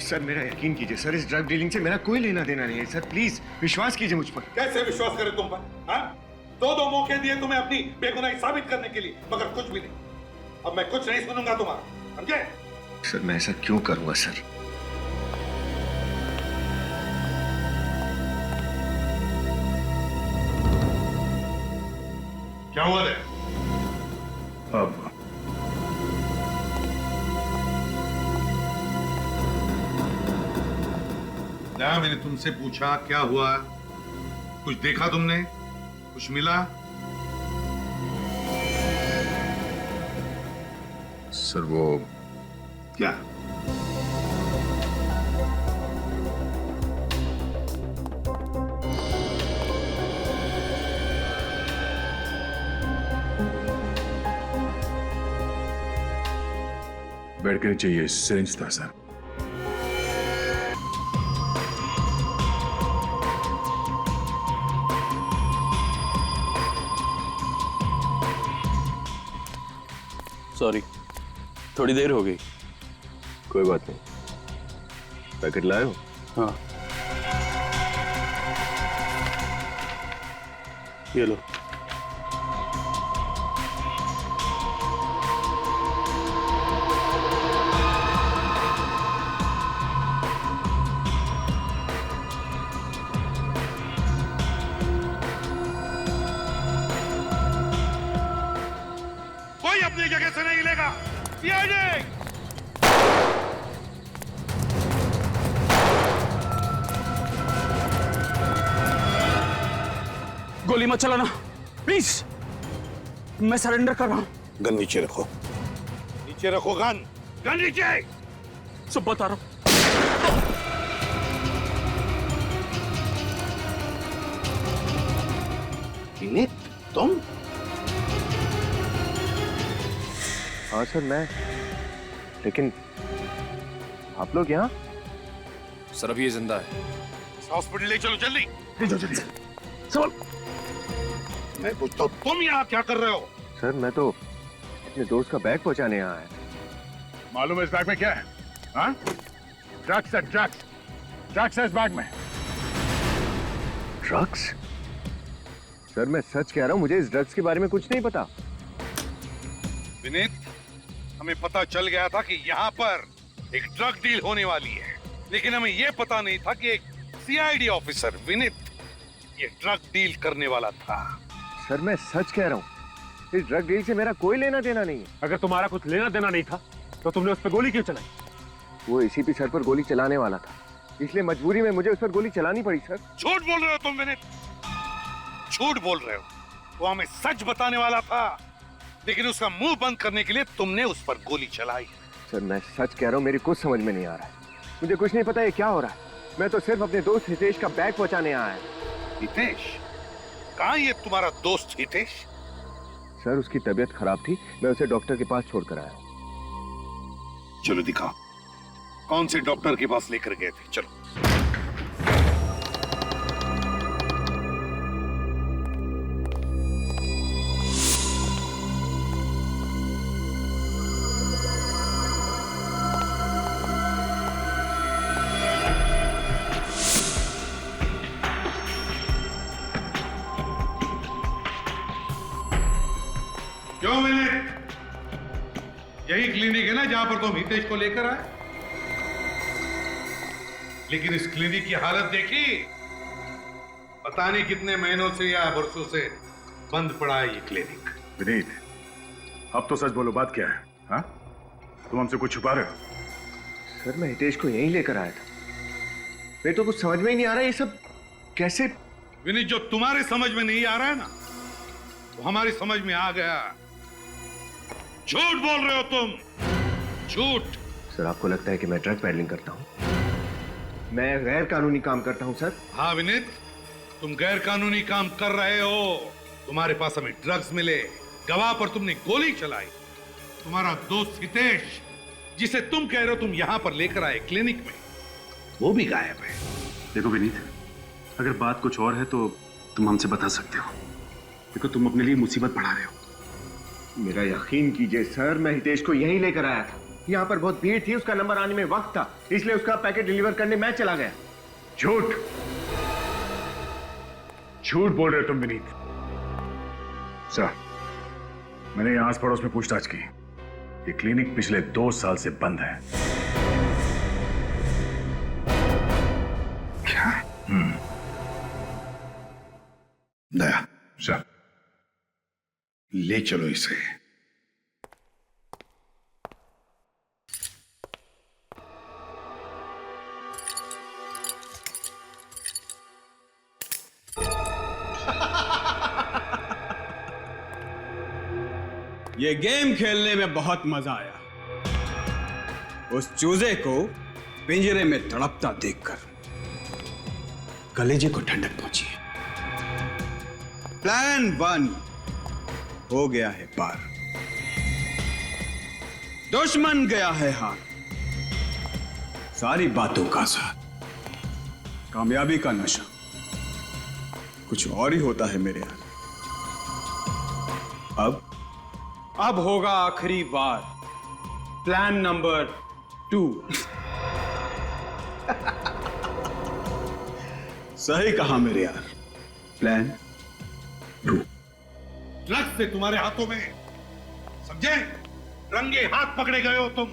Sir मेरा यकीन कीजिए सर, इस ड्रग डीलिंग से मेरा कोई लेना देना नहीं है सर, प्लीज विश्वास कीजिए मुझ पर। कैसे विश्वास करें तुम पर? हाँ? दो मौके दिए तुम्हें अपनी बेगुनाही साबित करने के लिए, मगर कुछ भी नहीं। अब मैं कुछ नहीं सुनूंगा तुम्हारा, समझे? सर मैं ऐसा क्यों करूंगा सर? क्या हुआ रे? अब क्या मैंने तुमसे पूछा क्या हुआ? कुछ देखा तुमने? कुछ मिला? सर वो क्या? बेड के नीचे ये सिरिंज था सर। सॉरी, थोड़ी देर हो गई। कोई बात नहीं। पैकेट लाए हो? हाँ, ये लो। कोई अपनी जगह से नहीं लेगा। गोली मत चलाना प्लीज, मैं सरेंडर कर रहा हूं। गन नीचे रखो। नीचे रखो गन। गन नीचे। सब बता रहा हूं। विनीत, तुम? हाँ सर मैं, लेकिन आप लोग यहाँ? सर अभी ये जिंदा है। हॉस्पिटल ले चलो जल्दी। ले जाओ जल्दी। चल। मैं पूछता हूँ तुम यहाँ क्या कर रहे हो? सर मैं तो अपने दोस्त का बैग पहुंचाने यहाँ आया। मालूम है इस बैग में क्या है? हाँ? ड्रग्स है, ड्रग्स। ड्रग्स है इस बैग में। ड्रग्स? सर मैं सच कह रहा हूँ, मुझे इस ड्रग्स के बारे में कुछ नहीं पता। विनीत, हमें पता चल गया था कि यहाँ पर एक ड्रग डील होने वाली है, लेकिन हमें यह पता नहीं था कि एक सीआईडी ऑफिसर विनीत ये ड्रग डील करने वाला था। सर मैं सच कह रहा हूँ, इस ड्रग डील से मेरा कोई लेना देना नहीं है। अगर तुम्हारा कुछ लेना देना नहीं था तो तुमने उस पर गोली क्यों चलाई? वो एसीपी सर पर गोली चलाने वाला था, इसलिए मजबूरी में मुझे उस पर गोली चलानी पड़ी सर। झूठ बोल रहे हो तुम विनीत, झूठ बोल रहे हो। वो हमें सच बताने वाला था, लेकिन उसका मुंह बंद करने के लिए तुमने उस पर गोली चलाई। सर मैं सच कह रहा हूँ, मेरी कुछ समझ में नहीं आ रहा है। मुझे कुछ नहीं पता ये क्या हो रहा है। मैं तो सिर्फ अपने दोस्त हितेश का बैग पहुंचाने आया है। हितेश? कहाँ ये तुम्हारा दोस्त हितेश? सर उसकी तबीयत खराब थी, मैं उसे डॉक्टर के पास छोड़कर आया। चलो दिखाओ, कौन से डॉक्टर के पास लेकर गए थे? चलो। क्यों विनीत? यही क्लिनिक है ना जहां पर तुम हितेश को लेकर आए? लेकिन इस क्लिनिक की हालत देखी? पता नहीं कितने महीनों से या वर्षों से बंद पड़ा है ये क्लिनिक। विनीत, अब तो सच बोलो, बात क्या है? हाँ? तुम हमसे कुछ छुपा रहे हो? सर मैं हितेश को यहीं लेकर आया था। मेरे तो कुछ समझ में ही नहीं आ रहा ये सब कैसे। विनीत, जो तुम्हारे समझ में नहीं आ रहा है ना, वो हमारी समझ में आ गया। झूठ बोल रहे हो तुम, झूठ। सर आपको लगता है कि मैं ड्रग पैडलिंग करता हूँ? मैं गैर कानूनी काम करता हूँ सर। हाँ विनीत, तुम गैर कानूनी काम कर रहे हो। तुम्हारे पास हमें ड्रग्स मिले, गवाह पर तुमने गोली चलाई। तुम्हारा दोस्त हितेश, जिसे तुम कह रहे हो तुम यहां पर लेकर आए क्लिनिक में, वो भी गायब है। देखो विनीत, अगर बात कुछ और है तो तुम हमसे बता सकते हो। देखो तुम अपने लिए मुसीबत बढ़ा रहे हो। मेरा यकीन कीजिए सर, मैं हितेश को यहीं लेकर आया था। यहाँ पर बहुत भीड़ थी, उसका नंबर आने में वक्त था, इसलिए उसका पैकेट डिलीवर करने मैं चला गया। झूठ झूठ बोल रहे हो तुम विनीत। सर, मैंने यहां आस पड़ोस में पूछताछ की। ये क्लिनिक पिछले 2 साल से बंद है। क्या? दया, सर, ले चलो इसे। ये गेम खेलने में बहुत मजा आया। उस चूजे को पिंजरे में तड़पता देखकर कलेजे को ठंडक पहुंची है। प्लान 1 हो गया है पार, दुश्मन गया है हार। सारी बातों का साथ, कामयाबी का नशा कुछ और ही होता है मेरे यार। अब होगा आखिरी बार, प्लान नंबर 2। सही कहा मेरे यार, प्लान 2। ड्रग्स से तुम्हारे हाथों में, समझे? रंगे हाथ पकड़े गए हो तुम,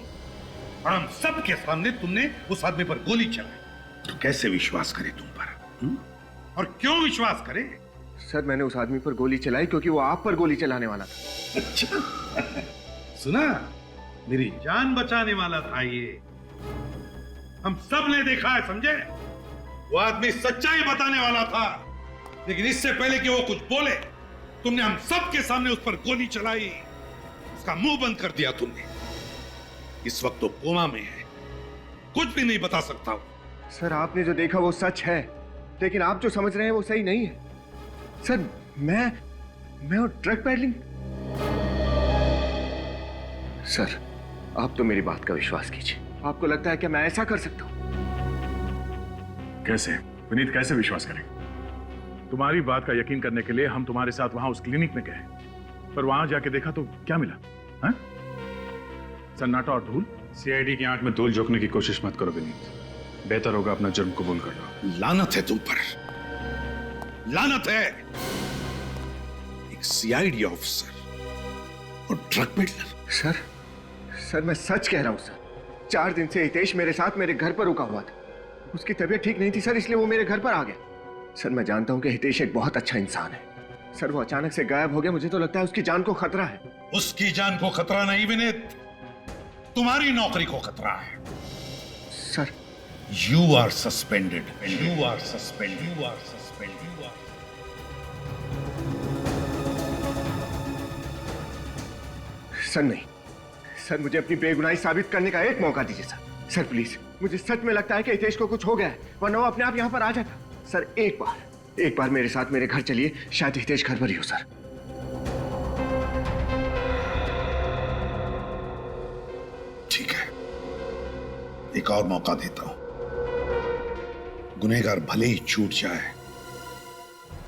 और हम सबके सामने तुमने उस आदमी पर गोली चलाई। तो कैसे विश्वास करे तुम पर? और क्यों विश्वास करे? सर, मैंने उस आदमी पर गोली चलाई क्योंकि वो आप पर गोली चलाने वाला था। अच्छा, सुना? मेरी जान बचाने वाला था ये। हम सब ने देखा है, समझे? वो आदमी सच्चाई बताने वाला था, लेकिन इससे पहले कि वो कुछ बोले, तुमने हम सब के सामने उस पर गोली चलाई। उसका मुंह बंद कर दिया तुमने। इस वक्त तो कोमा में है, कुछ भी नहीं बता सकता हूं। सर, आपने जो देखा वो सच है, लेकिन आप जो समझ रहे हैं वो सही नहीं है। सर, मैं और ड्रग पैडलिंग। सर, आप तो मेरी बात का विश्वास कीजिए। आपको लगता है कि मैं ऐसा कर सकता हूं? कैसे विनीत, कैसे विश्वास करें? तुम्हारी बात का यकीन करने के लिए हम तुम्हारे साथ वहां उस क्लिनिक में गए, पर वहां जाके देखा तो क्या मिला? हा? सन्नाटा और धूल। सीआईडी की आंख में धूल झोंकने की कोशिश मत करो विनीत। बेहतर होगा अपना जुर्म कबूल कर लो। लानत है तुम पर, लानत है। एक सीआईडी ऑफिसर और ड्रग पेडलर। सर, मैं सच कह रहा हूं सर। 4 दिन से हितेश मेरे साथ मेरे घर पर रुका हुआ था। उसकी तबीयत ठीक नहीं थी सर, इसलिए वो मेरे घर पर आ गया। सर, मैं जानता हूं कि हितेश एक बहुत अच्छा इंसान है। सर, वो अचानक से गायब हो गया, मुझे तो लगता है उसकी जान को खतरा है। उसकी जान को खतरा नहीं विनीत, तुम्हारी नौकरी को खतरा है। Sir, you are suspended, you are suspended, you are suspended, you are. Sir नहीं सर, मुझे अपनी बेगुनाही साबित करने का एक मौका दीजिए सर। सर प्लीज, मुझे सच में लगता है कि हितेश को कुछ हो गया है, वरना वो अपने आप यहाँ पर आ जाता। सर, एक बार मेरे साथ मेरे घर चलिए, शायद हितेश घर पर ही हो सर। ठीक है, एक और मौका देता हूं। गुनहगार भले ही छूट जाए,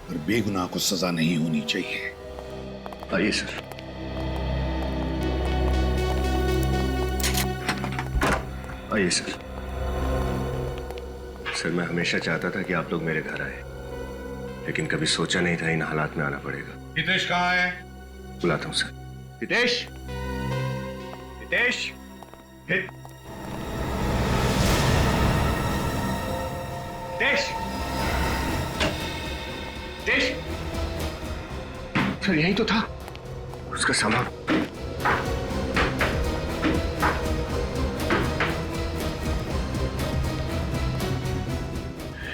पर बेगुनाह को सजा नहीं होनी चाहिए। आइए सर। आइए सर। सर, मैं हमेशा चाहता था कि आप लोग मेरे घर आए, लेकिन कभी सोचा नहीं था इन हालात में आना पड़ेगा। हितेश कहाँ है? बुलाता हूं सर। हितेश, हितेश, हितेश, हितेश। सर, यही तो था उसका सामान।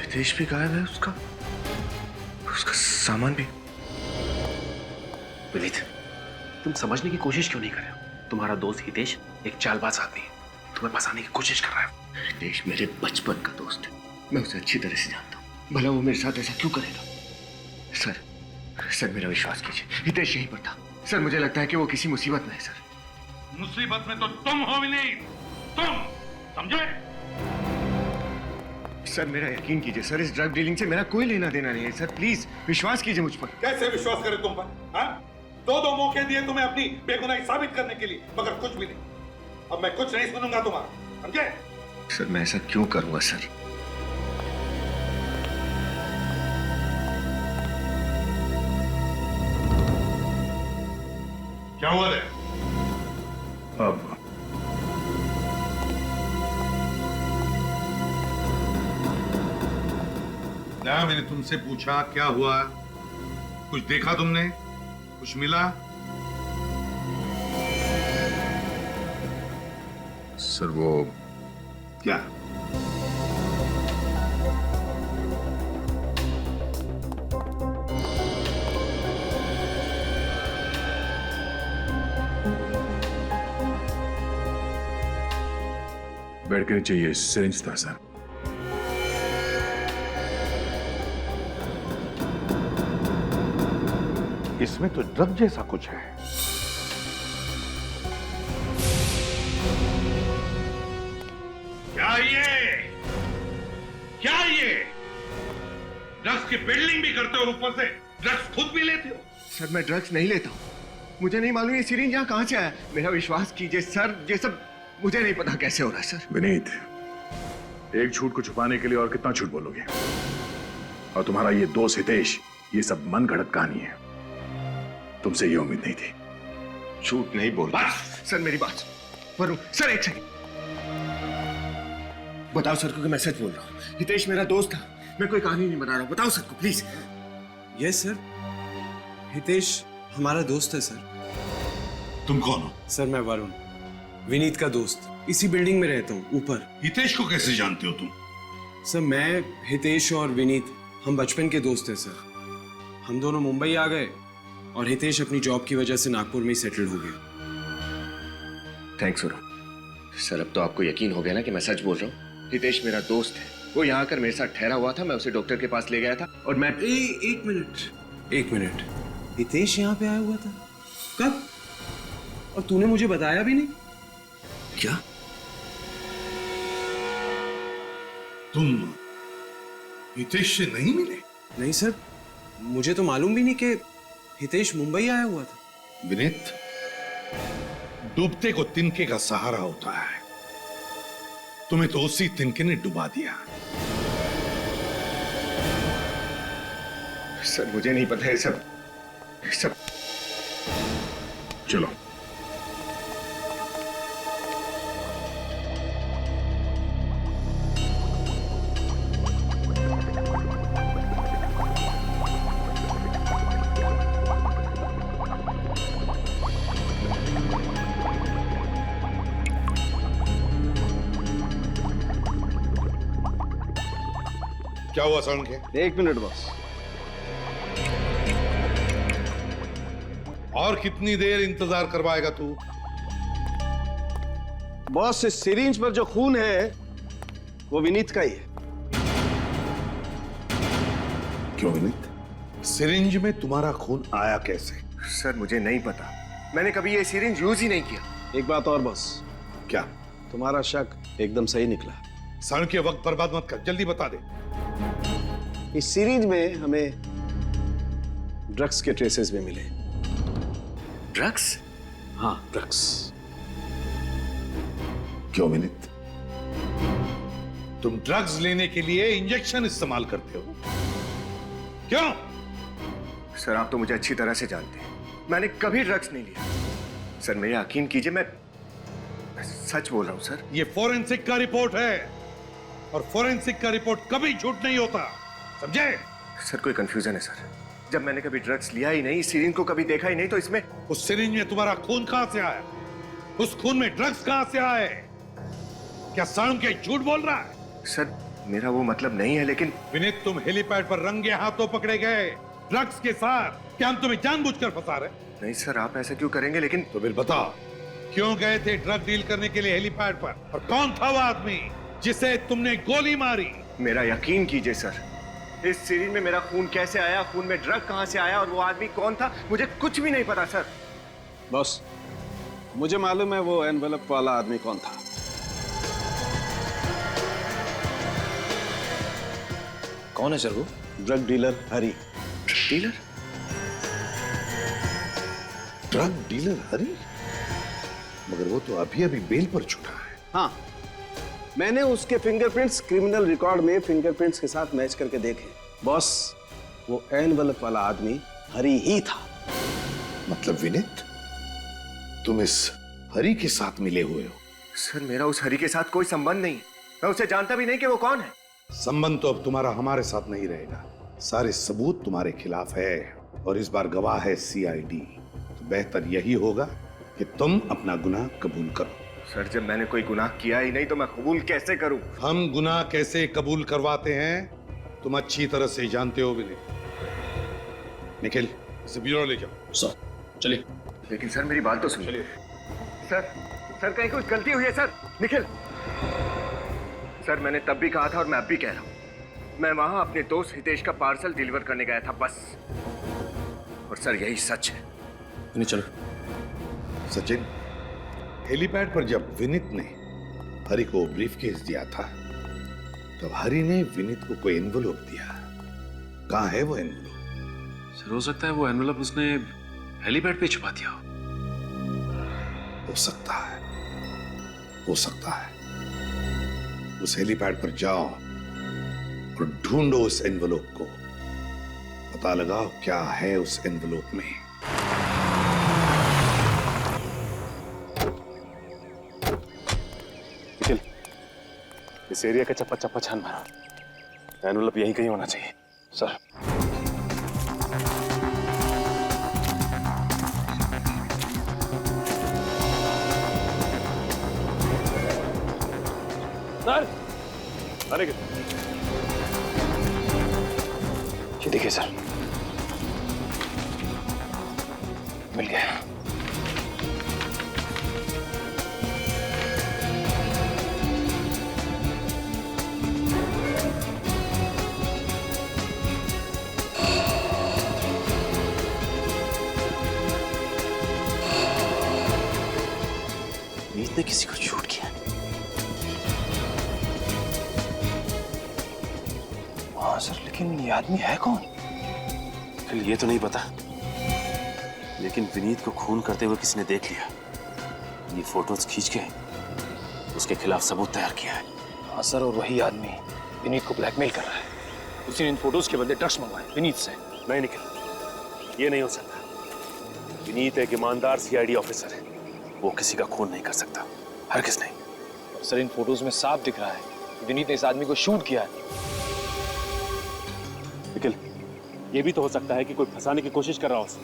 हितेश भी गायब है, उसका सामान भी। विनीत, तुम समझने की कोशिश क्यों नहीं कर रहे हो? तुम्हारा दोस्त हितेश एक चालबाज आदमी है, तुम्हें फंसाने की कोशिश कर रहा है। हितेश मेरे बचपन का दोस्त है, मैं उसे अच्छी तरह से जानता हूँ। भला वो मेरे साथ ऐसा क्यों करेगा? सर, मेरा विश्वास कीजिए, हितेश यहीं पर था। सर, मुझे लगता है कि वो किसी मुसीबत में है सर। मुसीबत में तो तुम हो विनीत, तुम समझे? सर, मेरा यकीन कीजिए सर, इस ड्रग डीलिंग से मेरा कोई लेना देना नहीं है सर। प्लीज विश्वास कीजिए मुझ पर। कैसे विश्वास करे तुम पर? हाँ? 2 मौके दिए तुम्हें अपनी बेगुनाही साबित करने के लिए, मगर कुछ भी नहीं। अब मैं कुछ नहीं सुनूंगा तुम्हारा, समझे? सर मैं ऐसा क्यों करूंगा सर? क्या हुआ है? अब ना मैंने तुमसे पूछा क्या हुआ, कुछ देखा तुमने, कुछ मिला? सर वो क्या? बेड के नीचे ये सिरिंज था सर। इसमें तो ड्रग जैसा कुछ है। क्या ये? क्या ये? ड्रग्स की बिल्डिंग भी करते हो, ऊपर से ड्रग्स खुद भी लेते हो? सर मैं ड्रग्स नहीं लेता हूँ, मुझे नहीं मालूम ये सिरिंज यहाँ कहाँ से आया। मेरा विश्वास कीजिए सर, ये सब मुझे नहीं पता कैसे हो रहा है सर। विनीत, एक झूठ को छुपाने के लिए और कितना झूठ बोलोगे? और तुम्हारा ये दोस्त हितेश, ये सब मन गढ़ंत कहानी है, तुमसे ये उम्मीद नहीं थी। झूठ नहीं बोल बस। सर मेरी बात वरुण सर, एक सेकंड बताओ सर को कि मैं सच बोल रहा हूँ। हितेश मेरा दोस्त था, मैं कोई कहानी नहीं बना रहा हूँ, बताओ सर को प्लीज। यस सर, हितेश हमारा दोस्त है सर। तुम कौन हो? सर मैं वरुण, विनीत का दोस्त, इसी बिल्डिंग में रहता हूँ ऊपर। हितेश को कैसे जानते हो तुम? सर मैं, हितेश और विनीत हम बचपन के दोस्त हैं सर। हम दोनों मुंबई आ गए और हितेश अपनी जॉब की वजह से नागपुर में ही सेटल हो गया। थैंक्स वरुण। सर अब तो आपको यकीन हो गया ना कि मैं सच बोल रहा हूँ। हितेश मेरा दोस्त है, वो यहाँ आकर मेरे साथ ठहरा हुआ था, मैं उसे डॉक्टर के पास ले गया था और मैं एक मिनट, हितेश यहाँ पे आया हुआ था कब? और तूने मुझे बताया भी नहीं? क्या? तुम हितेश से नहीं मिले? नहीं सर, मुझे तो मालूम भी नहीं कि हितेश मुंबई आया हुआ था। विनीत, डूबते को तिनके का सहारा होता है, तुम्हें तो उसी तिनके ने डुबा दिया। सर मुझे नहीं पता है सब। चलो क्या हुआ साउंड के? एक मिनट बस। और कितनी देर इंतजार करवाएगा तू? बॉस, इस सिरिंज पर जो खून है वो विनीत का ही है। क्यों विनीत? सिरिंज में तुम्हारा खून आया कैसे? सर मुझे नहीं पता, मैंने कभी ये सिरिंज यूज ही नहीं किया। एक बात और बॉस, क्या? तुम्हारा शक एकदम सही निकला। साउंड के वक्त बर्बाद मत कर, जल्दी बता दे। इस सिरिंज में हमें ड्रग्स के ट्रेसेस भी मिले। ड्रग्स? हाँ ड्रग्स। क्यों विनीत? तुम ड्रग्स लेने के लिए इंजेक्शन इस्तेमाल करते हो, क्यों? सर आप तो मुझे अच्छी तरह से जानते हैं, मैंने कभी ड्रग्स नहीं लिया। सर मेरा यकीन कीजिए, मैं सच बोल रहा हूं सर। ये फोरेंसिक का रिपोर्ट है और फोरेंसिक का रिपोर्ट कभी झूठ नहीं होता, समझे? सर कोई कंफ्यूजन है सर, जब मैंने कभी ड्रग्स लिया ही नहीं, सिरिंज को कभी देखा ही नहीं, तो इसमें उस सिरिंज में तुम्हारा खून कहां से आया? उस खून में ड्रग्स कहां से आए? क्या साउंड के झूठ बोल रहा है? सर मेरा वो मतलब नहीं है, लेकिन विनीत तुम हेलीपैड पर रंगे हाथों पकड़े गए ड्रग्स के साथ, क्या हम तुम्हें जानबूझकर फंसा रहे? नहीं सर आप ऐसा क्यों करेंगे, लेकिन तो फिर बताओ, क्यों गए थे ड्रग डील करने के लिए हेलीपैड पर, और कौन था वो आदमी जिसे तुमने गोली मारी? मेरा यकीन कीजिए सर, इस सीरीज में मेरा खून कैसे आया, खून में ड्रग कहां से आया और वो आदमी कौन था, मुझे कुछ भी नहीं पता सर। बॉस, मुझे मालूम है वो एनवेलप वाला आदमी कौन था। कौन है सर वो? ड्रग डीलर हरी। डीलर? ड्रग डीलर हरी? मगर वो तो अभी अभी बेल पर छूटा है। हाँ, मैंने उसके फिंगरप्रिंट्स क्रिमिनल रिकॉर्ड में फिंगरप्रिंट्स के साथ मैच करके देखे। बॉस, वो एनवलप वाला आदमी हरी ही था। मतलब विनीत, तुम इस हरी के साथ मिले हुए हो? सर, मेरा उस हरी के साथ कोई संबंध नहीं। मैं उसे जानता भी नहीं कि वो कौन है। संबंध तो अब तुम्हारा हमारे साथ नहीं रहेगा। सारे सबूत तुम्हारे खिलाफ है और इस बार गवाह है सीआईडी। तो बेहतर यही होगा कि तुम अपना गुनाह कबूल करो। सर, जब मैंने कोई गुनाह किया ही नहीं तो मैं कबूल कैसे करूं? हम गुनाह कैसे कबूल करवाते हैं तुम अच्छी तरह से जानते हो विनीत। निखिल, इसे ब्यूरो ले जाओ। सर चलिए। लेकिन सर, मेरी बात तो सुनिए। सर, कहीं कुछ गलती हुई है सर? निखिल सर, मैंने तब भी कहा था और मैं अब भी कह रहा हूं, मैं वहां अपने दोस्त हितेश का पार्सल डिलीवर करने गया था, बस। और सर, यही सच है। नहीं चलो। सचिन, हेलीपैड पर जब विनीत ने हरी को ब्रीफकेस दिया था तब हरी ने विनीत को कोई एनवलप दिया। कहां है वो एनवलप? सर, हो सकता है वो एनवलप उसने हेलीपैड पे छुपा दिया हो सकता है, हो सकता है। उस हेलीपैड पर जाओ और ढूंढो उस एनवलप को। पता लगाओ क्या है उस एनवलप में। निखिल, इस एरिया का चप्पा चप्पा छान मारो। एनवलप यहीं कहीं होना चाहिए। सर सर, अरे ये देखिए सर, मिल गया। मीत ने किसी को शूट किया। हाँ सर, लेकिन ये आदमी है कौन? फिर ये तो नहीं पता, लेकिन विनीत को खून करते हुए किसी ने देख लिया। ये फोटोज खींच के उसके खिलाफ सबूत तैयार किया है। हाँ सर, और वही आदमी विनीत को ब्लैकमेल कर रहा है। उसी ने इन फोटोज के बदले ड्रग्स मंगवाए विनीत से। नहीं निखिल, ये नहीं हो सकता। विनीत एक ईमानदार सीआईडी ऑफिसर है। वो किसी का खून नहीं कर सकता, हरगिज़ नहीं। और सर, इन फोटोज में साफ दिख रहा है कि विनीत ने इस आदमी को शूट किया है। निखिल, ये भी तो हो सकता है कि कोई फंसाने की कोशिश कर रहा हो उसे।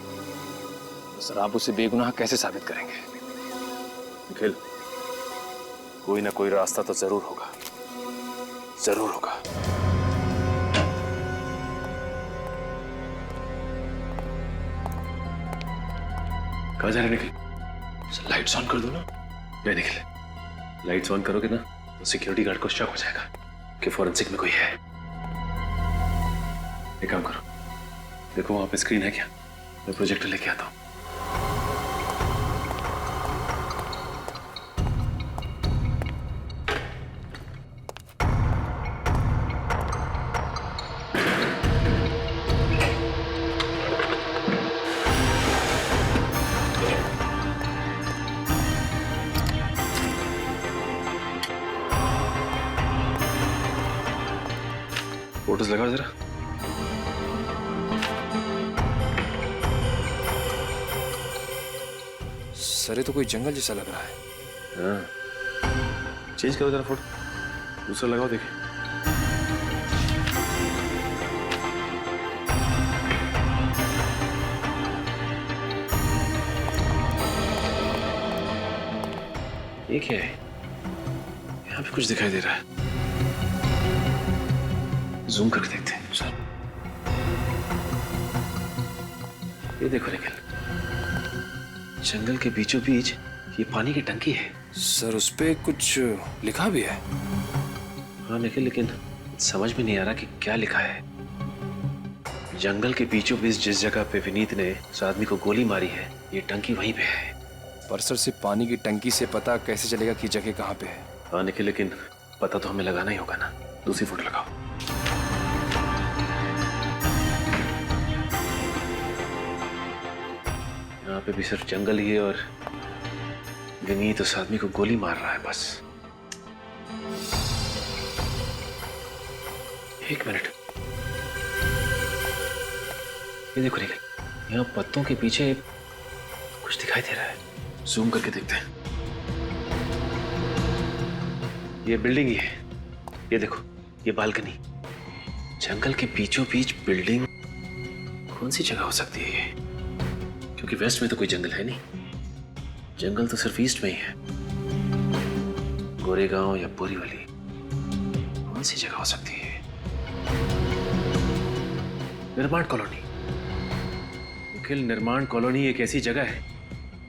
तो सर, आप उसे बेगुनाह कैसे साबित करेंगे? निखिल, कोई ना कोई रास्ता तो जरूर होगा, जरूर होगा। कहाँ जा रहे निखिल? सर, लाइट्स ऑन कर दो ना। नहीं निखिल, लाइट्स ऑन करोगे ना तो सिक्योरिटी गार्ड को शक हो जाएगा कि फॉरेंसिक में कोई है। एक काम करो, देखो वहां पे स्क्रीन है क्या? मैं प्रोजेक्टर लेके आता हूं। फोटोज लगाओ जरा। सर, ये तो कोई जंगल जैसा लग रहा है। हाँ, चेंज करो जरा फोटो, दूसरा लगाओ देखिए। ये क्या है? यहाँ पे कुछ दिखाई दे रहा है। जूम करके देखते हैं सर। ये देखो निखिल, जंगल के बीचों बीच ये पानी की टंकी है। सर, उस पे कुछ लिखा भी है। हाँ निखिल, लेकिन समझ में नहीं आ रहा कि क्या लिखा है। जंगल के बीचों बीच जिस जगह पे विनीत ने उस आदमी को गोली मारी है, ये टंकी वहीं पे है। पर सर, सिर्फ पानी की टंकी से पता कैसे चलेगा कि जगह कहाँ पे है? हाँ निखिल, लेकिन पता तो हमें लगाना ही होगा ना। दूसरी फोटो लगाओ। यहाँ पे भी सिर्फ जंगल ही है और विनीत उस आदमी को गोली मार रहा है बस। एक मिनट, ये देखो निखिल, यहाँ पत्तों के पीछे कुछ दिखाई दे रहा है। जूम करके देखते हैं। ये बिल्डिंग ही है, ये देखो, ये बालकनी। जंगल के बीचों बीच बिल्डिंग, कौन सी जगह हो सकती है ये? क्योंकि वेस्ट में तो कोई जंगल है नहीं, जंगल तो सिर्फ ईस्ट में ही है। गोरेगांव या बोरीवली, कौन सी जगह हो सकती है? निर्माण कॉलोनी। निखिल, निर्माण कॉलोनी एक ऐसी जगह है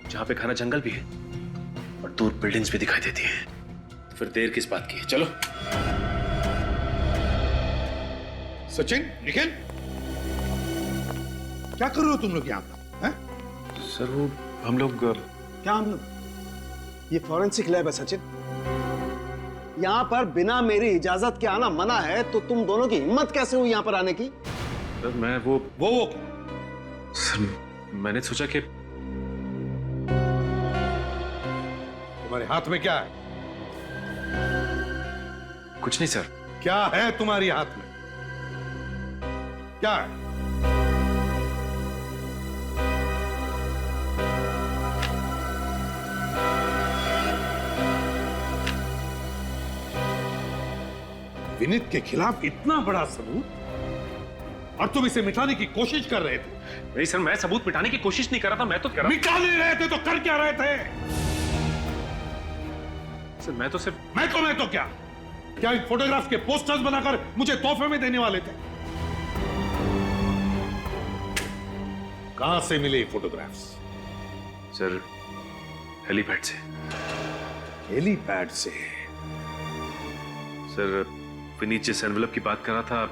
जहां पे घना जंगल भी है और दूर बिल्डिंग्स भी दिखाई देती हैं। तो फिर देर किस बात की है? चलो। सचिन, निखिल, क्या कर रहे हो तुम लोग यहाँ पर? हैं? सर वो हम लोग क्या हम लोग? ये फॉरेंसिक लैब है सचिन। यहाँ पर बिना मेरी इजाजत के आना मना है, तो तुम दोनों की हिम्मत कैसे हुई यहाँ पर आने की? सर मैं वो सर मैंने सोचा कि तुम्हारे हाथ में क्या है? कुछ नहीं सर। क्या है तुम्हारे हाथ में? क्या है? विनीत के खिलाफ इतना बड़ा सबूत और तुम इसे मिटाने की कोशिश कर रहे थे। नहीं सर, मैं सबूत मिटाने की कोशिश नहीं कर रहा था, मैं तो कर रहा मिटा नहीं रहे थे तो कर क्या रहे थे? सर मैं तो क्या इन फोटोग्राफ के पोस्टर्स बनाकर मुझे तोहफे में देने वाले थे? कहां से मिले ये फोटोग्राफ्स? सर हेलीपैड से। हेलीपैड से? सर विनीत जिस एनवेलप की बात कर रहा था,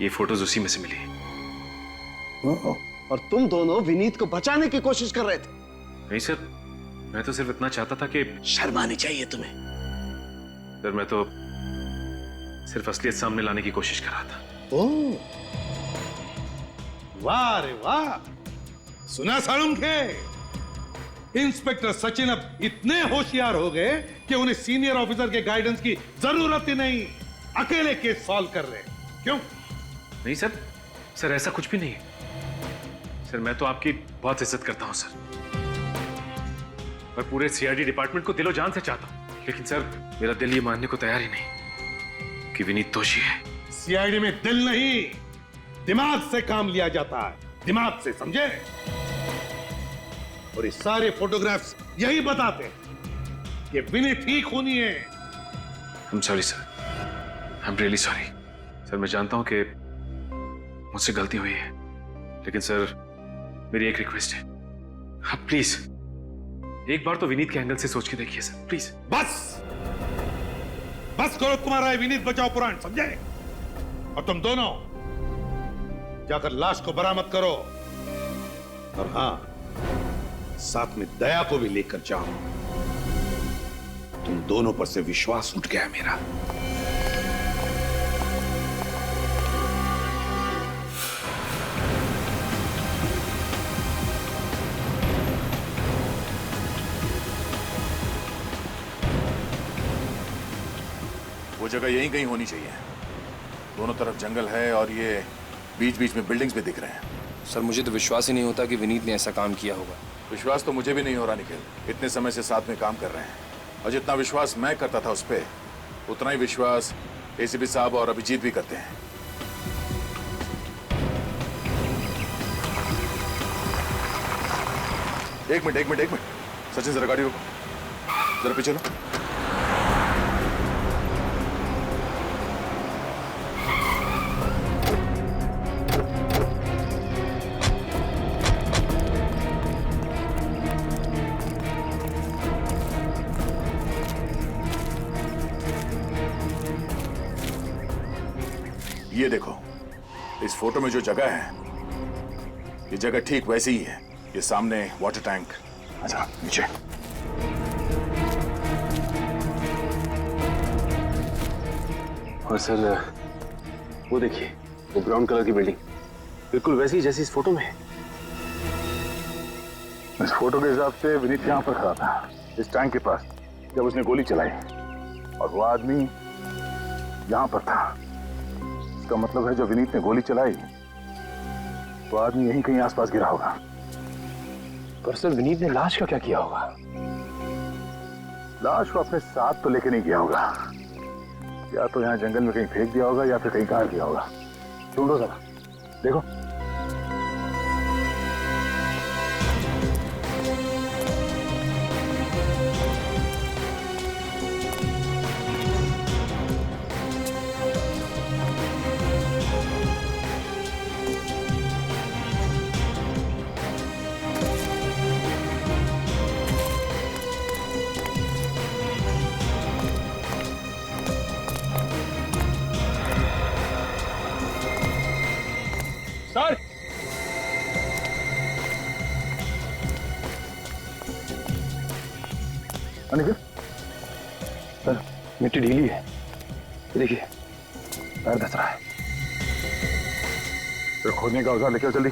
ये फोटोज उसी में से मिली। और तुम दोनों विनीत को बचाने की कोशिश कर रहे थे? नहीं सर, मैं तो सिर्फ इतना चाहता था कि शर्म आनी चाहिए तुम्हें। सर मैं तो सिर्फ असलियत सामने लाने की कोशिश कर रहा था। ओह, वाह रे वाह। सुना साळुंखे? इंस्पेक्टर सचिन अब इतने होशियार हो गए कि उन्हें सीनियर ऑफिसर के गाइडेंस की जरूरत ही नहीं, अकेले केस सॉल्व कर रहे। क्यों? नहीं सर, सर ऐसा कुछ भी नहीं है। सर मैं तो आपकी बहुत इज्जत करता हूं सर, मैं पूरे सीआईडी डिपार्टमेंट को दिलो जान से चाहता हूं, लेकिन सर मेरा दिल ये मानने को तैयार ही नहीं कि विनीत दोषी है। सीआईडी में दिल नहीं, दिमाग से काम लिया जाता है, दिमाग से, समझे? और ये सारे फोटोग्राफ्स यही बताते हैं कि विनीत ही खूनी है। I am sorry sir, I am really sorry. Sir मैं जानता हूं कि मुझसे गलती हुई है, लेकिन सर मेरी एक रिक्वेस्ट है, आप प्लीज एक बार तो विनीत के एंगल से सोच के देखिए सर, प्लीज। बस करो तुम्हारा विनीत बचाओ पुराण, समझे? और तुम दोनों जाकर लाश को बरामद करो, और हां, साथ में दया को भी लेकर जाओ। तुम दोनों पर से विश्वास उठ गया मेरा। वो जगह यहीं कहीं होनी चाहिए। दोनों तरफ जंगल है और ये बीच बीच में बिल्डिंग्स भी दिख रहे हैं। सर मुझे तो विश्वास ही नहीं होता कि विनीत ने ऐसा काम किया होगा। विश्वास तो मुझे भी नहीं हो रहा निखिल। इतने समय से साथ में काम कर रहे हैं, और जितना विश्वास मैं करता था उस पर, उतना ही विश्वास एसीपी साहब और अभिजीत भी करते हैं। एक मिनट सचिन, जरा गाड़ी रोको, जरा पीछे लो। ये देखो, इस फोटो में जो जगह है, ये जगह ठीक वैसी ही है। ये सामने वाटर टैंक। अच्छा, नीचे। और सर वो देखिए, वो ब्राउन कलर की बिल्डिंग बिल्कुल वैसी जैसी इस फोटो में है। इस फोटो के हिसाब से विनीत यहाँ पर खड़ा था, इस टैंक के पास, जब उसने गोली चलाई और वो आदमी यहाँ पर था। इसका मतलब है जब विनीत ने गोली चलाई तो आदमी यहीं कहीं आसपास गिरा होगा। पर सर विनीत ने लाश का क्या किया होगा? लाश को अपने साथ तो लेके नहीं गया होगा, या तो यहाँ जंगल में कहीं फेंक दिया होगा या फिर कहीं गाड़ दिया होगा। ढूंढो जरा, देखो। सर अनिकेत, सर मिट्टी ढीली है, देखिए पैर धस रहा है। तो खोदने का औजार लेकर जल्दी।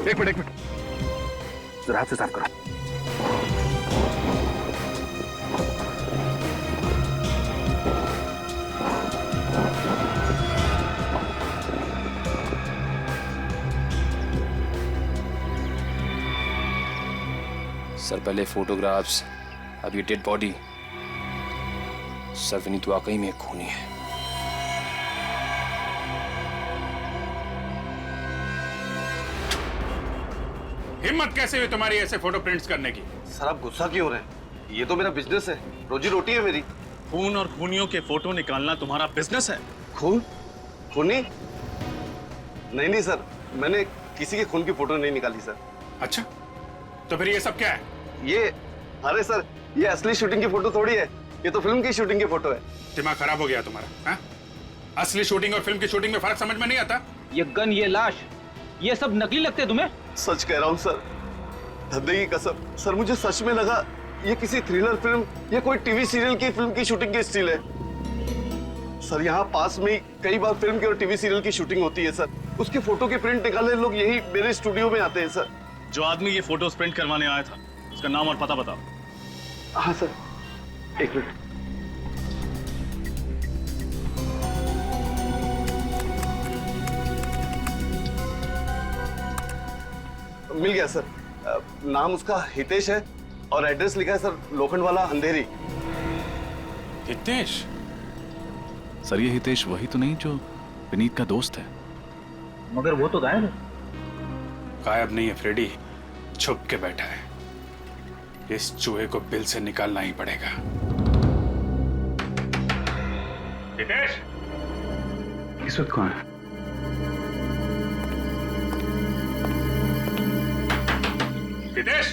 एक मिनट जरा हाथ से साफ करो। सर पहले फोटोग्राफ्स, अब ये डेड बॉडी। सर विनीत वाकई में एक खूनी है। हिम्मत कैसे हुई तुम्हारी ऐसे फोटो प्रिंट्स करने की? सर आप गुस्सा क्यों हो रहे हैं? ये तो मेरा बिजनेस है, रोजी रोटी है मेरी। खून और खूनियों के फोटो निकालना तुम्हारा बिजनेस है? खून? खूनी? नहीं सर, मैंने किसी के खून की फोटो नहीं निकाली सर। अच्छा, तो फिर ये सब क्या है? ये, अरे सर, ये असली शूटिंग की फोटो थोड़ी है, ये तो फिल्म की शूटिंग की फोटो है। दिमाग खराब हो गया तुम्हारा? हाँ? असली शूटिंग और फिल्म की शूटिंग में फर्क समझ में नहीं आता? ये गन, ये लाश, ये सब नकली लगते हैं तुम्हें? सच कह रहा हूँ सर, धंधे की कसम। सर मुझे सच में लगा ये किसी थ्रिलर फिल्म या कोई टीवी सीरियल की फिल्म की शूटिंग की स्टिल है। सर यहाँ पास में कई बार फिल्म की और टीवी सीरियल की शूटिंग होती है सर। उसके फोटो के प्रिंट निकालने लोग यही मेरे स्टूडियो में आते हैं सर। जो आदमी ये फोटोज प्रिंट करवाने आया था, उसका नाम और पता बताओ। हाँ सर, एक मिनट। मिल गया सर, नाम उसका हितेश है और एड्रेस लिखा है सर लोखंडवाला अंधेरी। हितेश? सर ये हितेश वही तो नहीं जो विनीत का दोस्त है? मगर वो तो गायब है। गायब नहीं है फ्रेडी, छुप के बैठा है। इस चूहे को बिल से निकालना ही पड़ेगा। हितेश, इस वक्त कौन है? हितेश,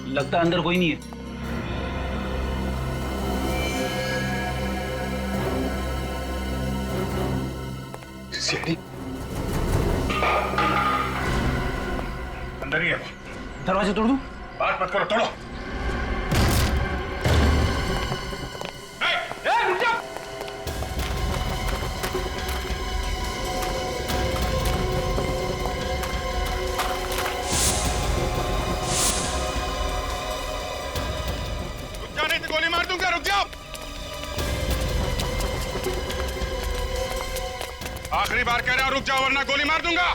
लगता है अंदर कोई नहीं है। सीढ़ी अंदर ही है। दरवाजा तोड़ दूं? बात मत करो, तोड़ो। रुक जा! रुक जा, नहीं तो गोली मार दूंगा। रुक जाओ। आखिरी बार कह रहा हूं, रुक जाओ वरना गोली मार दूंगा।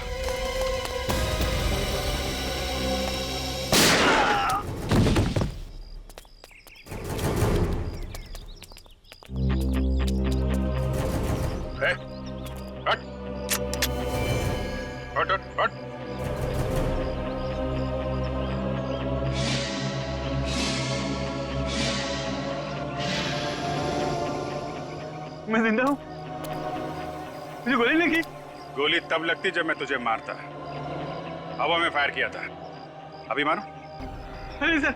हट हट हट हट। मैं जिंदा हूँ, मुझे गोली लगी। गोली तब लगती जब मैं तुझे मारता। हवा में फायर किया था। अभी मारो। अरे सर,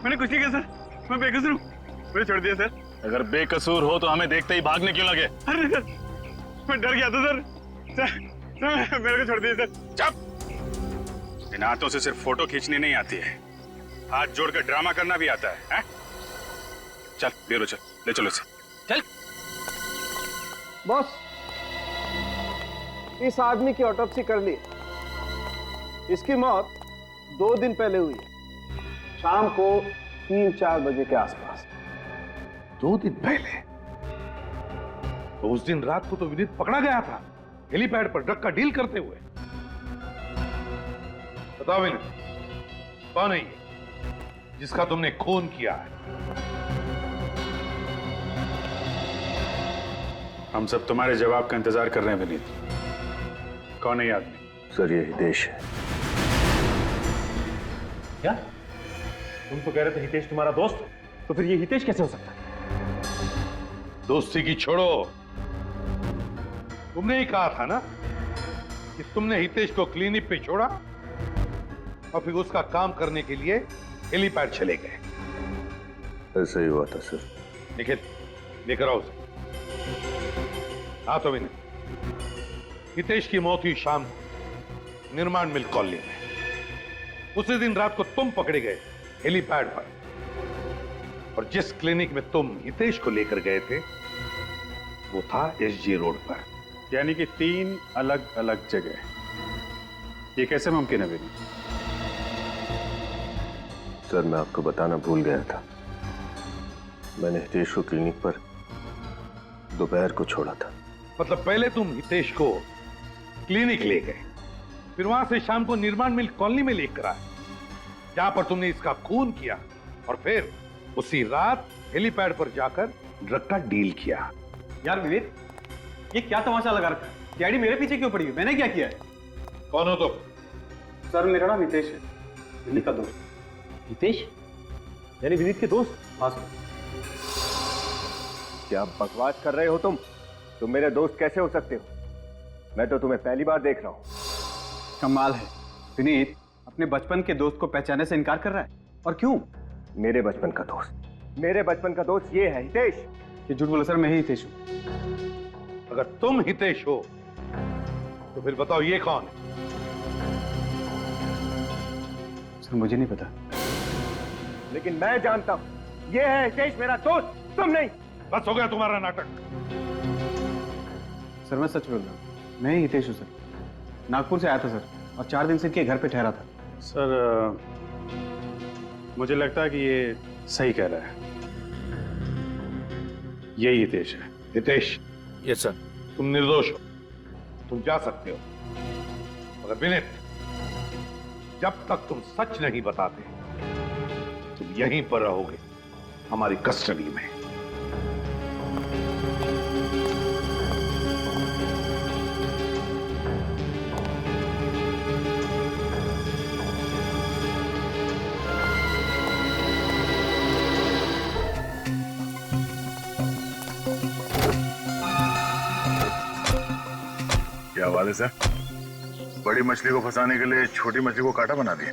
मैंने कुछ नहीं किया सर, मैं बेकसूर हूँ, मुझे छोड़ दिया सर। अगर बेकसूर हो तो हमें देखते ही भागने क्यों लगे? अरे सर, मैं डर गया था सर, सर मेरे को छोड़ दीजिए सर। चुप। इन हाथों से सिर्फ फोटो खींचनी नहीं आती है, हाथ जोड़कर ड्रामा करना भी आता है? चल ब्यूरो चल, ले चलो इसे। चल। बॉस, इस आदमी की ऑटोप्सी कर ली। इसकी मौत 2 दिन पहले हुई है, शाम को 3-4 बजे के आसपास। 2 दिन पहले? तो उस दिन रात को तो विनीत पकड़ा गया था हेलीपैड पर ड्रग का डील करते हुए। बताओ विनीत, कौन है ये जिसका तुमने खून किया है? हम सब तुम्हारे जवाब का इंतजार कर रहे हैं विनीत। कौन है ये आदमी? सर ये हितेश है। क्या? तुम तो कह रहे थे हितेश तुम्हारा दोस्त, तो फिर ये हितेश कैसे हो सकता है? दोस्ती की छोड़ो, तुमने ही कहा था ना कि तुमने हितेश को क्लिनिक पे छोड़ा और फिर उसका काम करने के लिए हेलीपैड चले गए। ऐसा ही हुआ था सर। निखिल, लेकर आओ उसे। हाँ तो विनय, हितेश की मौत हुई शाम को निर्माण मिल कॉलोनी में। उसी दिन रात को तुम पकड़े गए हेलीपैड पर, और जिस क्लिनिक में तुम हितेश को लेकर गए थे वो था एसजी रोड पर। यानी कि 3 अलग अलग जगह। ये कैसे मुमकिन है विनीत? सर मैं आपको बताना भूल गया था, मैंने हितेश को क्लिनिक पर दोपहर को छोड़ा था। मतलब पहले तुम हितेश को क्लिनिक ले गए, फिर वहां से शाम को निर्माण मिल कॉलोनी में लेकर आए जहां पर तुमने इसका खून किया, और फिर उसी रात हेलीपैड पर जाकर ड्रग का डील किया। यार विनीत, ये क्या तमाशा लगा रखा है? डैडी मेरे पीछे क्यों पड़ी हुई? मैंने क्या किया है? कौन हो तुम? सर मेरा नाम हितेश है, विनीत का दोस्त। हितेश यानी विनीत के दोस्त? हाँ सर। क्या बकवास कर रहे हो तुम मेरे दोस्त कैसे हो सकते हो? मैं तो तुम्हें पहली बार देख रहा हूं। कमाल है, विनीत अपने बचपन के दोस्त को पहचानने से इनकार कर रहा है। और क्यों? मेरे बचपन का दोस्त ये है हितेश। ये झूठ बोला सर, मैं ही हितेश हूं। अगर तुम हितेश हो तो फिर बताओ ये कौन है? सर मुझे नहीं पता। लेकिन मैं जानता हूं, ये है हितेश मेरा दोस्त, तुम नहीं। बस हो गया तुम्हारा नाटक। सर मैं सच बोल रहा हूँ, मैं ही हितेश हूँ सर। नागपुर से आया था सर, और 4 दिन से इनके घर पे ठहरा था। सर मुझे लगता है कि ये सही कह रहा है, यही हितेश है। Hitesh, yes sir. तुम निर्दोष हो, तुम जा सकते हो, मगर विनीत जब तक तुम सच नहीं बताते तुम यहीं पर रहोगे हमारी कस्टडी में। क्या बात है सर, बड़ी मछली को फंसाने के लिए छोटी मछली को कांटा बना दिया।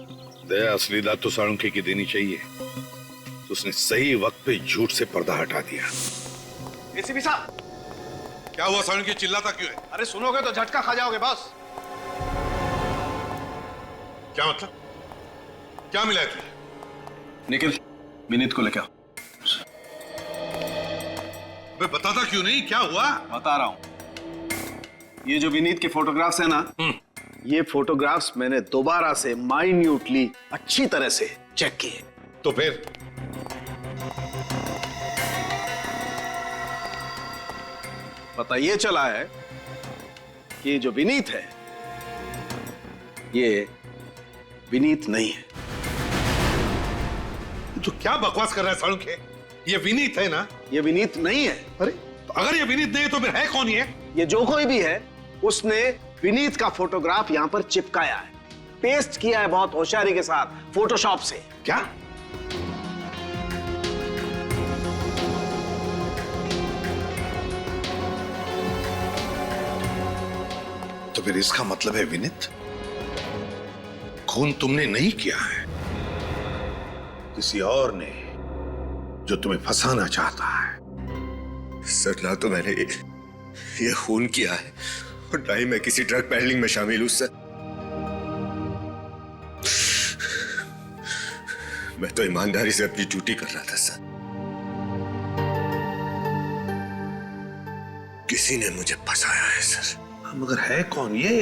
दया असली दाद तो साळुंखे की देनी चाहिए, तो उसने सही वक्त पे झूठ से पर्दा हटा दिया। एसीपी साहब, क्या हुआ? साळुंखे चिल्लाता क्यों है? अरे सुनोगे तो झटका खा जाओगे बस। क्या मतलब? क्या मिला है तुझे? निखिल, विनीत को लेकर आओ। अबे बताता क्यों नहीं, क्या हुआ? बता रहा हूं। ये जो विनीत के फोटोग्राफ्स है ना, ये फोटोग्राफ्स मैंने दोबारा से माइन्यूटली अच्छी तरह से चेक किए। तो फिर पता ये चला है कि ये जो विनीत है ये विनीत नहीं है। तू क्या बकवास कर रहा है साळुंखे? ये विनीत है ना? ये विनीत नहीं है। अरे तो अगर ये विनीत नहीं है तो फिर है कौन ये? ये जो कोई भी है उसने विनीत का फोटोग्राफ यहां पर चिपकाया है, पेस्ट किया है बहुत होशियारी के साथ फोटोशॉप से। क्या? तो फिर इसका मतलब है विनीत, खून तुमने नहीं किया है, किसी और ने जो तुम्हें फंसाना चाहता है। सर ना तो मैंने ये खून किया है और ना ही मैं किसी ड्रग पैडलिंग में शामिल हूं सर। मैं तो ईमानदारी से अपनी ड्यूटी कर रहा था सर। किसी ने मुझे फंसाया है सर। मगर है कौन ये?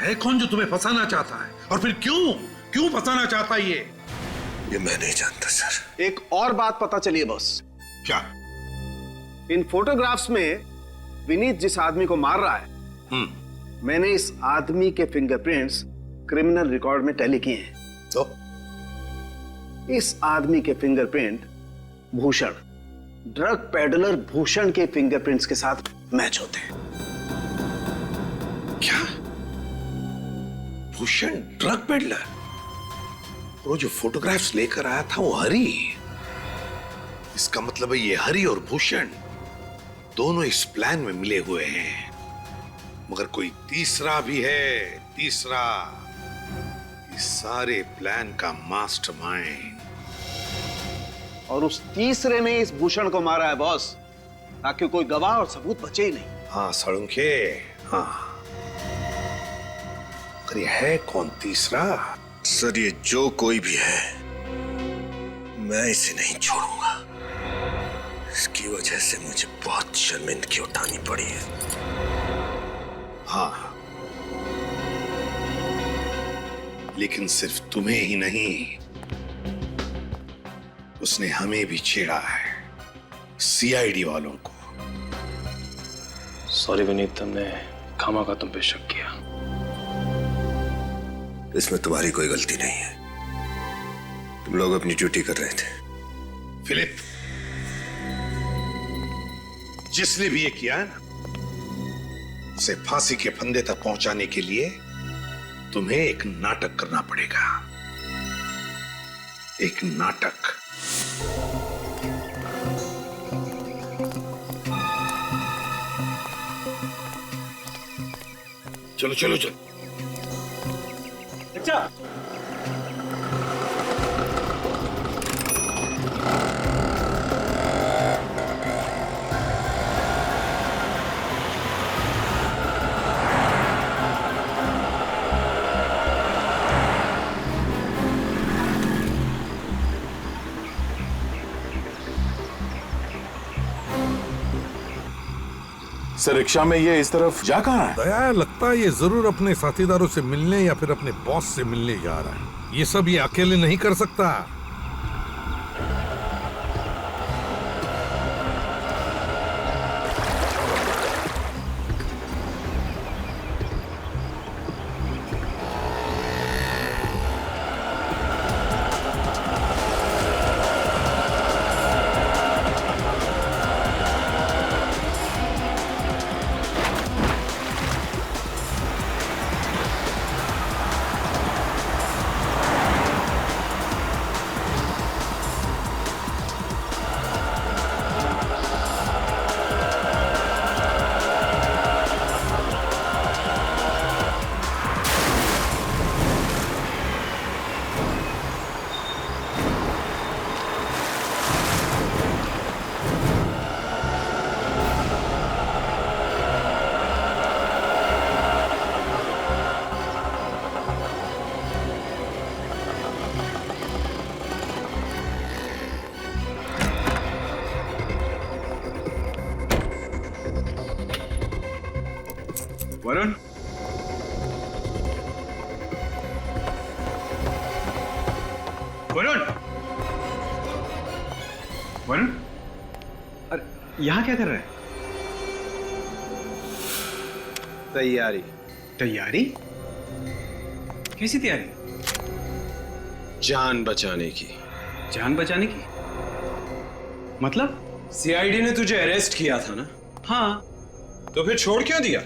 है कौन जो तुम्हें फंसाना चाहता है? और फिर क्यों फंसाना चाहता है ये मैं नहीं जानता सर। एक और बात पता चली है बॉस। क्या? इन फोटोग्राफ्स में विनीत जिस आदमी को मार रहा है, मैंने इस आदमी के फिंगरप्रिंट्स क्रिमिनल रिकॉर्ड में टैली किए हैं। तो इस आदमी के fingerprint Bhushan, drug peddler Bhushan के फिंगरप्रिंट्स के साथ मैच होते हैं। क्या? Bhushan drug peddler? वो जो फोटोग्राफ्स लेकर आया था वो हरी। इसका मतलब है ये हरी और भूषण दोनों इस प्लान में मिले हुए हैं। मगर कोई तीसरा भी है, तीसरा। इस सारे प्लान का मास्टरमाइंड। और उस तीसरे ने इस भूषण को मारा है बॉस, ताकि कोई गवाह और सबूत बचे ही नहीं। हाँ सड़ुंखे, हाँ। अगर ये है कौन तीसरा? सर ये जो कोई भी है, मैं इसे नहीं छोड़ूंगा। इसकी वजह से मुझे बहुत शर्मिंदगी उठानी पड़ी है। हाँ, लेकिन सिर्फ तुम्हें ही नहीं, उसने हमें भी छेड़ा है, सीआईडी वालों को। सॉरी विनीत, हमने खामा का तुम पे शक किया। इसमें तुम्हारी कोई गलती नहीं है। तुम लोग अपनी ड्यूटी कर रहे थे। फिलिप, जिसने भी ये किया है ना, उसे फांसी के फंदे तक पहुंचाने के लिए तुम्हें एक नाटक करना पड़ेगा। एक नाटक। चलो चलो चलो। अच्छा, सर रिक्शा में ये इस तरफ जा कहाँ है? दया, लगता है ये जरूर अपने साथीदारों से मिलने या फिर अपने बॉस से मिलने जा रहा है। ये सब ये अकेले नहीं कर सकता। वरुण, वरुण, वरुण, अरे यहां क्या कर रहा है? तैयारी। तैयारी? कैसी तैयारी? जान बचाने की। जान बचाने की? मतलब? सीआईडी ने तुझे अरेस्ट किया था ना? हाँ। तो फिर छोड़ क्यों दिया?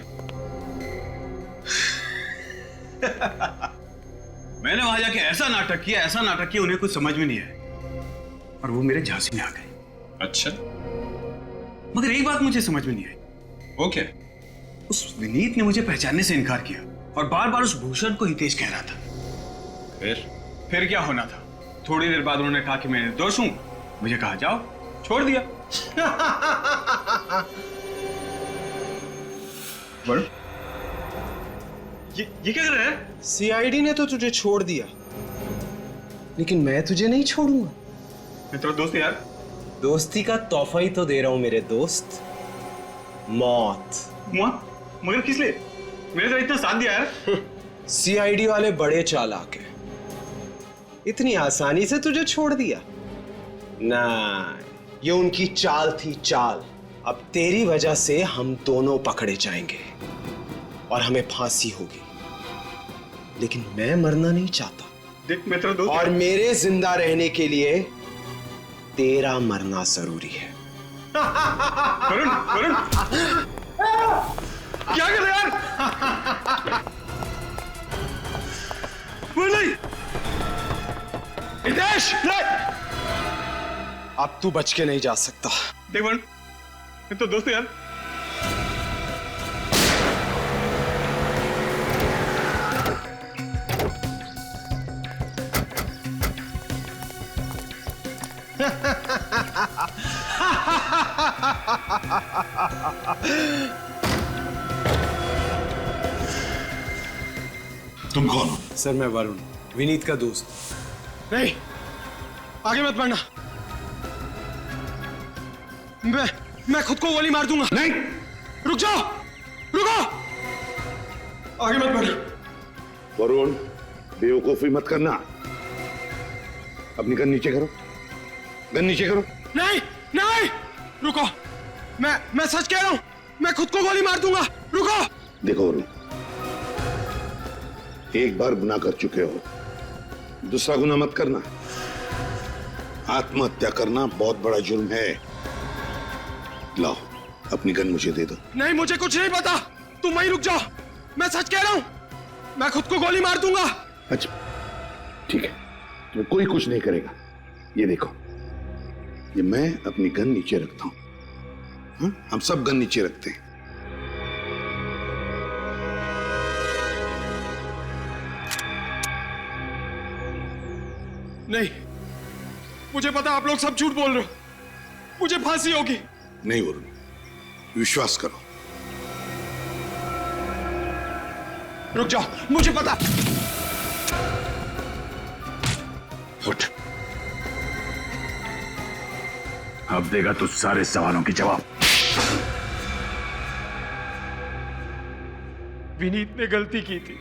मैंने वहां जाके ऐसा नाटक किया उन्हें कुछ समझ में नहीं आया और वो मेरे झांसी में आ गए। अच्छा, मगर एक बात मुझे समझ में नहीं आई। वो क्या? उस विनीत ने मुझे पहचानने से इनकार किया और बार बार उस भूषण को हितेश कह रहा था। फिर क्या होना था? थोड़ी देर बाद उन्होंने कहा कि मैं निर्दोष हूं। मुझे कहा जाओ, छोड़ दिया। ये क्या कर रहा है? सीआईडी ने तो तुझे छोड़ दिया, लेकिन मैं तुझे नहीं छोड़ूंगा। मैं तेरा दोस्त है यार। दोस्ती का तोहफा ही तो दे रहा हूं मेरे दोस्त, मौत। मगर किस लिए? मेरे तो इतना साथ दिया यार। सीआईडी वाले बड़े चालाक हैं, इतनी आसानी से तुझे छोड़ दिया ना, ये उनकी चाल थी, चाल। अब तेरी वजह से हम दोनों पकड़े जाएंगे और हमें फांसी होगी, लेकिन मैं मरना नहीं चाहता। देख मैं तेरा दोस्त, और मेरे जिंदा रहने के लिए तेरा मरना जरूरी है। वरुण, वरुण, क्या कर रहे यार? नहीं, हितेश, अब तू बच के नहीं जा सकता। देख वरुण, मैं तो दोस्त है यार। तुम कौन हो? सर मैं वरुण, विनीत का दोस्त। नहीं, आगे मत बढ़ना। मैं खुद को गोली मार दूंगा। नहीं, रुक जाओ, रुको, आगे मत बढ़। वरुण, बेवकूफी मत करना। अपनी गन नीचे करो, गन नीचे करो। नहीं, नहीं, रुको, मैं सच कह रहा हूं, मैं खुद को गोली मार दूंगा, रुको। देखो वरुण, एक बार गुनाह कर चुके हो, दूसरा गुनाह मत करना। आत्महत्या करना बहुत बड़ा जुर्म है। लाओ, अपनी गन मुझे दे दो। नहीं, मुझे कुछ नहीं पता, तुम वहीं रुक जाओ, मैं सच कह रहा हूं, मैं खुद को गोली मार दूंगा। अच्छा ठीक है, तुम्हें कोई कुछ नहीं करेगा। ये देखो, ये मैं अपनी गन नीचे रखता हूं। हाँ? हम सब गन नीचे रखते हैं। नहीं, मुझे पता आप लोग सब झूठ बोल रहे हो, मुझे फांसी होगी। नहीं वरुण, विश्वास करो। रुक जाओ, मुझे पता। उठ, अब देगा तू सारे सवालों की जवाब। विनीत ने गलती की थी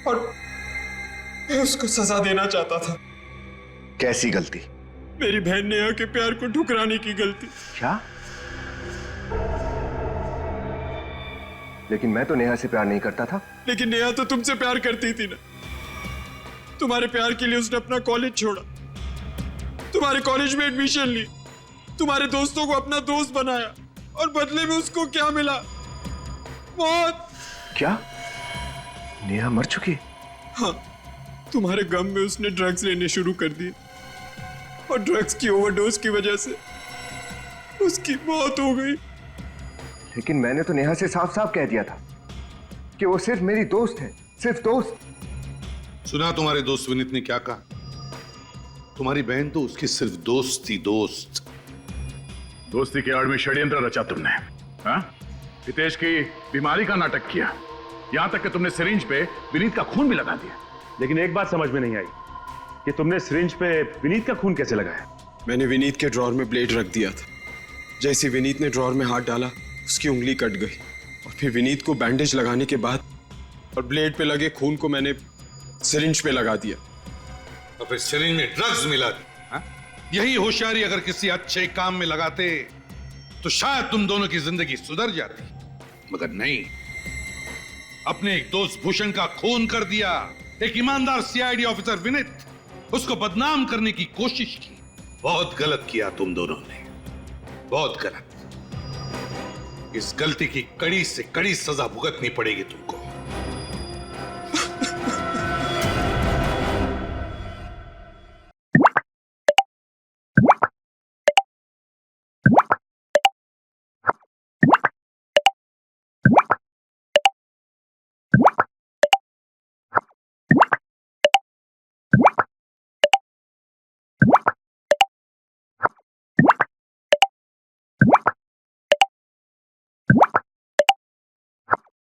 और मैं उसको सजा देना चाहता था। कैसी गलती? मेरी बहन नेहा के प्यार को ठुकराने की गलती। क्या? लेकिन मैं तो नेहा से प्यार नहीं करता था। लेकिन नेहा तो तुमसे प्यार करती थी ना। तुम्हारे प्यार के लिए उसने अपना कॉलेज छोड़ा, तुम्हारे कॉलेज में एडमिशन ली, तुम्हारे दोस्तों को अपना दोस्त बनाया, और बदले में उसको क्या मिला? मौत। क्या? नेहा मर चुकी? हाँ, तुम्हारे गम में उसने ड्रग्स लेने शुरू कर दिए और ड्रग्स की ओवरडोज की वजह से उसकी मौत हो गई। लेकिन मैंने तो नेहा से साफ साफ कह दिया था कि वो सिर्फ मेरी दोस्त है, सिर्फ दोस्त। सुना तुम्हारे दोस्त विनीत ने क्या कहा? तुम्हारी बहन तो उसकी सिर्फ दोस्त थी, दोस्त। दोस्ती के आड़ में षड्यंत्र रचा तुमने, हाँ? हितेश की बीमारी का नाटक किया, यहां तक कि तुमने सिरिंज पे विनीत का खून भी लगा दिया। लेकिन एक बात समझ में नहीं आई कि तुमने सिरिंज पे विनीत का खून कैसे लगाया? मैंने विनीत के ड्रॉर में ब्लेड रख दिया था। जैसे विनीत ने ड्रॉर में हाथ डाला, उसकी उंगली कट गई, और फिर विनीत को बैंडेज लगाने के बाद और ब्लेड पे लगे खून को मैंने सिरिंज पे लगा दिया। और फिर सिरिंज में ड्रग्स मिला दी, हाँ? यही होशियारी अगर किसी अच्छे काम में लगाते तो शायद तुम दोनों की जिंदगी सुधर जाती, मगर नहीं। अपने एक दोस्त भूषण का खून कर दिया, एक ईमानदार सीआईडी ऑफिसर विनीत, उसको बदनाम करने की कोशिश की। बहुत गलत किया तुम दोनों ने, बहुत गलत। इस गलती की कड़ी से कड़ी सजा भुगतनी पड़ेगी तुम्हें।